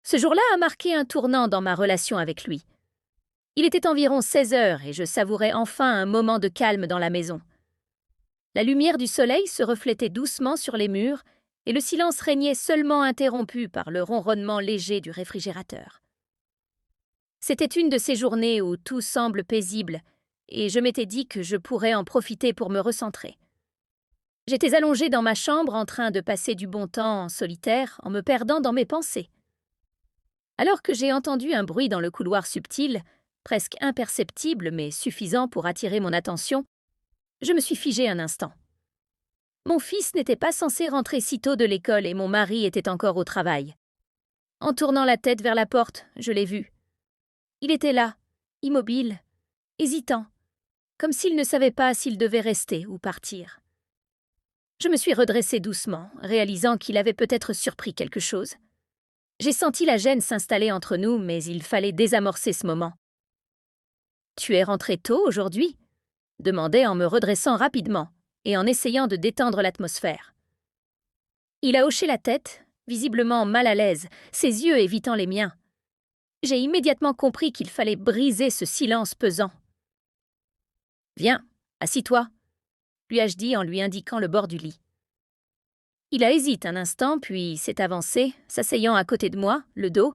Ce jour-là a marqué un tournant dans ma relation avec lui. Il était environ 16 heures et je savourais enfin un moment de calme dans la maison. La lumière du soleil se reflétait doucement sur les murs et le silence régnait seulement interrompu par le ronronnement léger du réfrigérateur. C'était une de ces journées où tout semble paisible et je m'étais dit que je pourrais en profiter pour me recentrer. J'étais allongée dans ma chambre en train de passer du bon temps en solitaire en me perdant dans mes pensées. Alors que j'ai entendu un bruit dans le couloir subtil, presque imperceptible mais suffisant pour attirer mon attention, je me suis figée un instant. Mon fils n'était pas censé rentrer si tôt de l'école et mon mari était encore au travail. En tournant la tête vers la porte, je l'ai vu. Il était là, immobile, hésitant, comme s'il ne savait pas s'il devait rester ou partir. Je me suis redressée doucement, réalisant qu'il avait peut-être surpris quelque chose. J'ai senti la gêne s'installer entre nous, mais il fallait désamorcer ce moment. « Tu es rentré tôt aujourd'hui ?» demandai en me redressant rapidement et en essayant de détendre l'atmosphère. Il a hoché la tête, visiblement mal à l'aise, ses yeux évitant les miens. J'ai immédiatement compris qu'il fallait briser ce silence pesant. « Viens, assis-toi » lui ai-je dit en lui indiquant le bord du lit. Il a hésité un instant, puis s'est avancé, s'asseyant à côté de moi, le dos.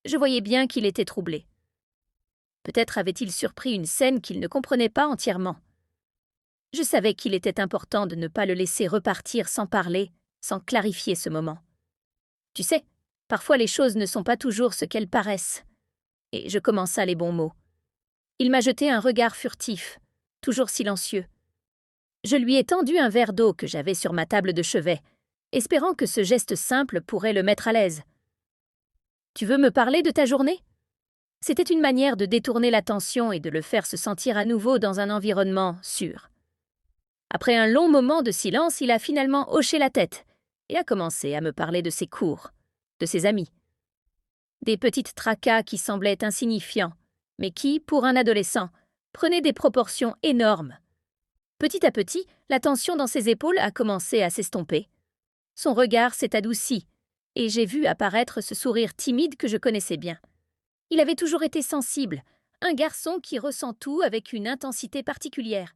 Je voyais bien qu'il était troublé. Peut-être avait-il surpris une scène qu'il ne comprenait pas entièrement. Je savais qu'il était important de ne pas le laisser repartir sans parler, sans clarifier ce moment. Tu sais, parfois les choses ne sont pas toujours ce qu'elles paraissent. Et je commença les bons mots. Il m'a jeté un regard furtif, toujours silencieux. Je lui ai tendu un verre d'eau que j'avais sur ma table de chevet, espérant que ce geste simple pourrait le mettre à l'aise. « Tu veux me parler de ta journée ?» C'était une manière de détourner l'attention et de le faire se sentir à nouveau dans un environnement sûr. Après un long moment de silence, il a finalement hoché la tête et a commencé à me parler de ses cours, de ses amis. Des petites tracas qui semblaient insignifiants, mais qui, pour un adolescent, prenaient des proportions énormes. Petit à petit, la tension dans ses épaules a commencé à s'estomper. Son regard s'est adouci, et j'ai vu apparaître ce sourire timide que je connaissais bien. Il avait toujours été sensible, un garçon qui ressent tout avec une intensité particulière.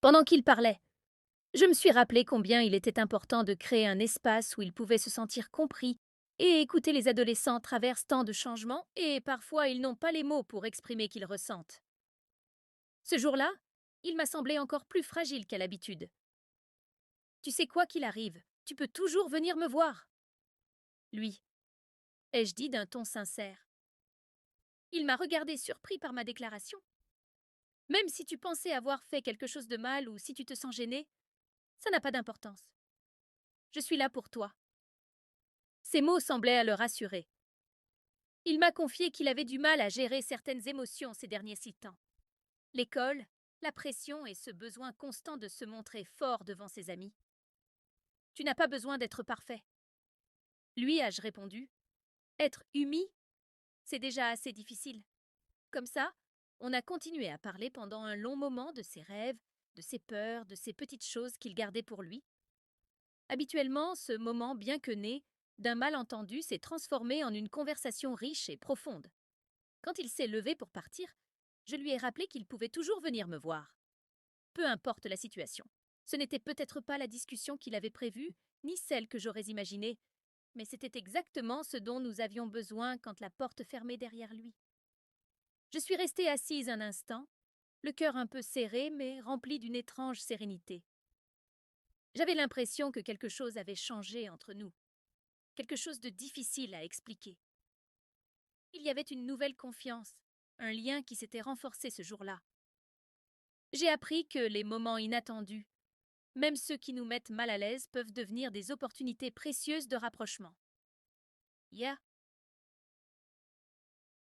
Pendant qu'il parlait, je me suis rappelé combien il était important de créer un espace où il pouvait se sentir compris et écouter les adolescents traversent tant de changements et parfois ils n'ont pas les mots pour exprimer qu'ils ressentent. Ce jour-là, il m'a semblé encore plus fragile qu'à l'habitude. Tu sais quoi qu'il arrive, tu peux toujours venir me voir. Lui, ai-je dit d'un ton sincère. Il m'a regardé surpris par ma déclaration. Même si tu pensais avoir fait quelque chose de mal ou si tu te sens gêné, ça n'a pas d'importance. Je suis là pour toi. Ces mots semblaient le rassurer. Il m'a confié qu'il avait du mal à gérer certaines émotions ces derniers temps. L'école, la pression et ce besoin constant de se montrer fort devant ses amis. Tu n'as pas besoin d'être parfait. Lui, ai-je répondu. Être Umi, c'est déjà assez difficile. Comme ça, on a continué à parler pendant un long moment de ses rêves, de ses peurs, de ces petites choses qu'il gardait pour lui. Habituellement, ce moment, bien que né d'un malentendu, s'est transformé en une conversation riche et profonde. Quand il s'est levé pour partir, je lui ai rappelé qu'il pouvait toujours venir me voir. Peu importe la situation. Ce n'était peut-être pas la discussion qu'il avait prévue, ni celle que j'aurais imaginée, mais c'était exactement ce dont nous avions besoin quand la porte fermait derrière lui. Je suis restée assise un instant, le cœur un peu serré, mais rempli d'une étrange sérénité. J'avais l'impression que quelque chose avait changé entre nous, quelque chose de difficile à expliquer. Il y avait une nouvelle confiance, un lien qui s'était renforcé ce jour-là. J'ai appris que les moments inattendus, même ceux qui nous mettent mal à l'aise, peuvent devenir des opportunités précieuses de rapprochement. Yeah,